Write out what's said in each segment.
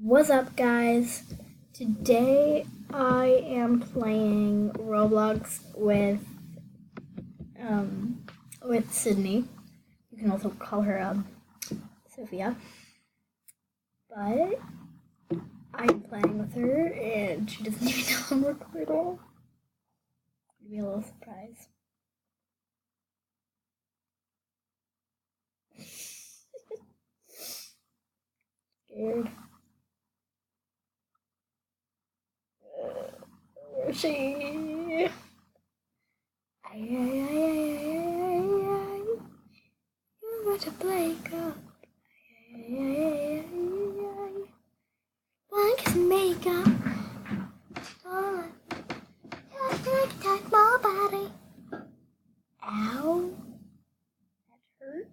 What's up, guys? Today I am playing Roblox with Sydney. You can also call her Sophia. But I'm playing with her and she doesn't even know I'm recording. It'll be a little surprise. Scared. Where is she? You got to break up. One kiss and make up. Just like a touch my body. Ow. That hurt.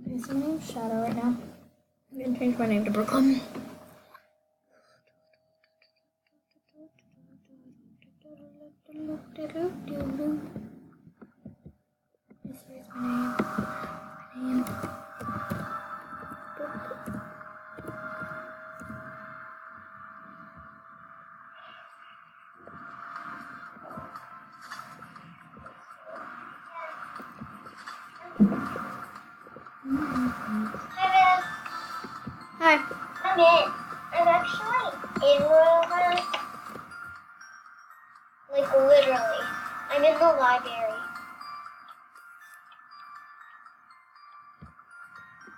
Okay, so my name's Shadow right now. I'm gonna change my name to Brooklyn. This is my name. Hi. I'm in. I'm actually in Roblox. Like literally. I'm in the library.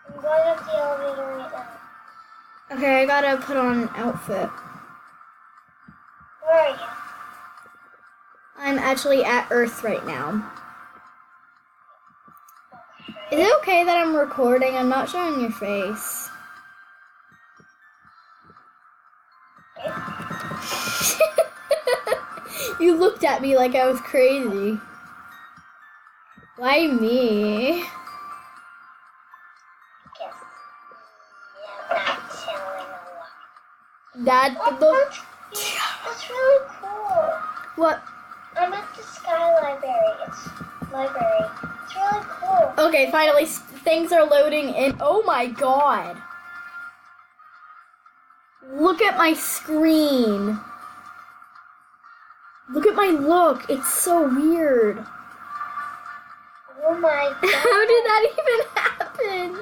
I'm going up the elevator right now. Okay, I gotta put on an outfit. Where are you? I'm actually at Earth right now. Is it okay that I'm recording? I'm not showing your face. You looked at me like I was crazy. Why me? Yes. Yeah, I'm not telling a lot. That's really cool. What? I'm at the Sky Library. It's really cool. Okay, finally things are loading in. Oh my god. Look at my screen. Look at my look. It's so weird. Oh my god. How did that even happen?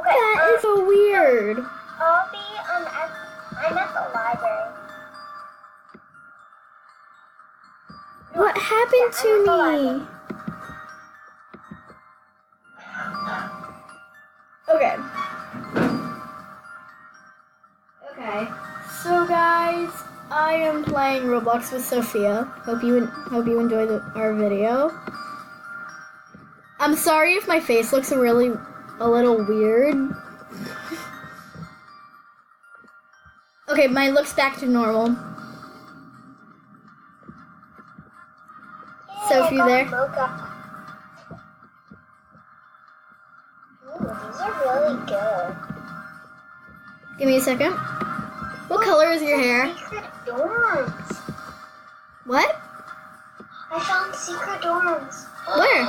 Okay, That is so weird. I'm at the library. What happened to me? Okay. Okay. So guys, I am playing Roblox with Sophia. Hope you enjoy our video. I'm sorry if my face looks a little weird. Okay, mine looks back to normal. Sophie, you there? Ooh, these are really good. Give me a second. What color is your hair? Secret dorms. What? I found secret dorms. Where?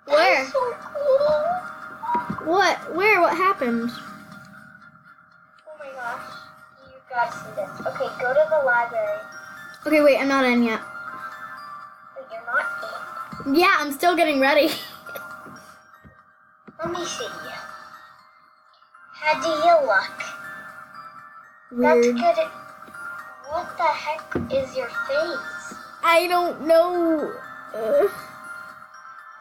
Where? That's so cool. What? Where? What happened? Oh my gosh. You gotta see this. Okay, go to the library. Okay, wait, I'm not in yet. Wait, you're not in? Yeah, I'm still getting ready. Let me see. How do you look? Weird. That's good. What the heck is your face? I don't know.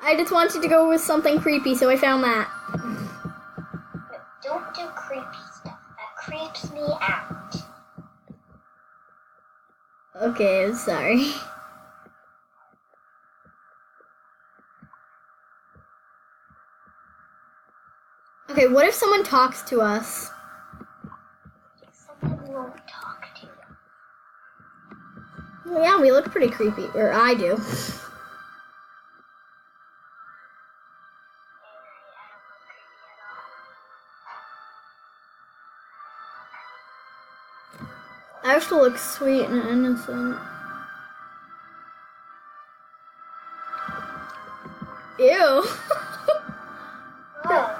I just wanted to go with something creepy, so I found that. But don't do creepy stuff. That creeps me out. Okay, I'm sorry. Okay, what if someone talks to us? Someone won't talk to you. Well, yeah, we look pretty creepy, or I do. I have to look sweet and innocent. Ew. Oh.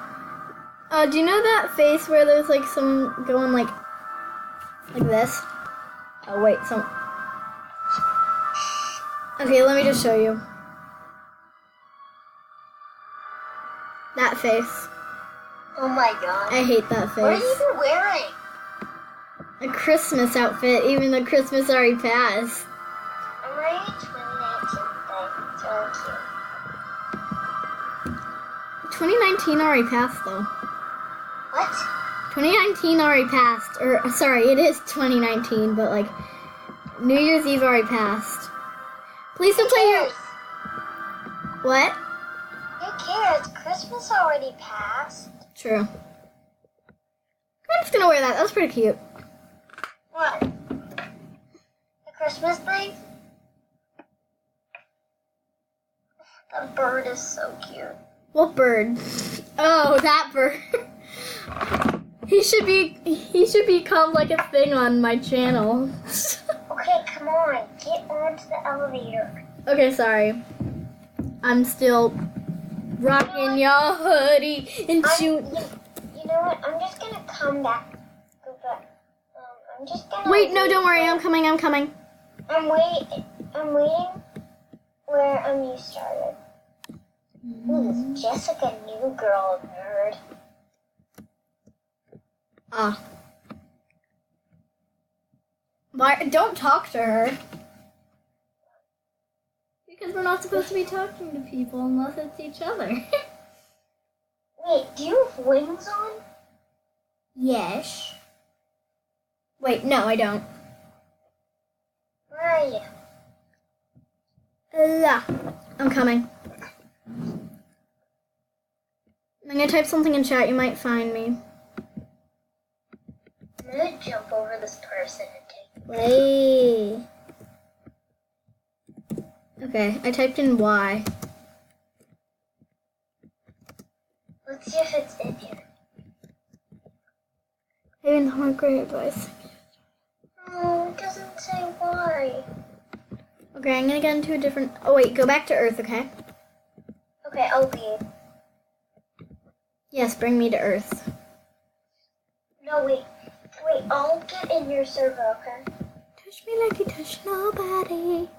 Do you know that face where there's like someone going like this? Oh wait, some. Okay, let me just show you. That face. Oh my god. I hate that face. What are you even wearing? A Christmas outfit, even though Christmas already passed. I'm wearing a 2019 thing. It's really cute. 2019 already passed though. What? 2019 already passed. Or sorry, it is 2019, but like New Year's Eve already passed. Please don't play your. What? Who cares? Christmas already passed. True. I'm just gonna wear that. That was pretty cute. What? The Christmas thing? The bird is so cute. What bird? Oh, that bird. He should become like a thing on my channel. Okay, come on. Get onto the elevator. Okay, sorry. I'm still rocking your hoodie and shoot. You know what? I'm just gonna come back. Go back. I'm just gonna. Wait, no, don't worry. I'm coming. I'm waiting where you started. Ooh, this Jessica New Girl nerd. Ah. Why? Don't talk to her. Because we're not supposed to be talking to people unless it's each other. Wait, do you have wings on? Yes. Wait, no, I don't. Where are you? I'm coming. I'm gonna type something in chat. You might find me. I'm gonna jump over this person and take. Wait. Okay, I typed in Y. Let's see if it's in here. Maybe not my great advice. Oh, it doesn't say why. Okay, I'm gonna get into a different. Oh wait, go back to Earth, okay? Okay, I'll leave. Yes, bring me to Earth. No, wait, I'll get in your server, okay? Touch me like you touch nobody.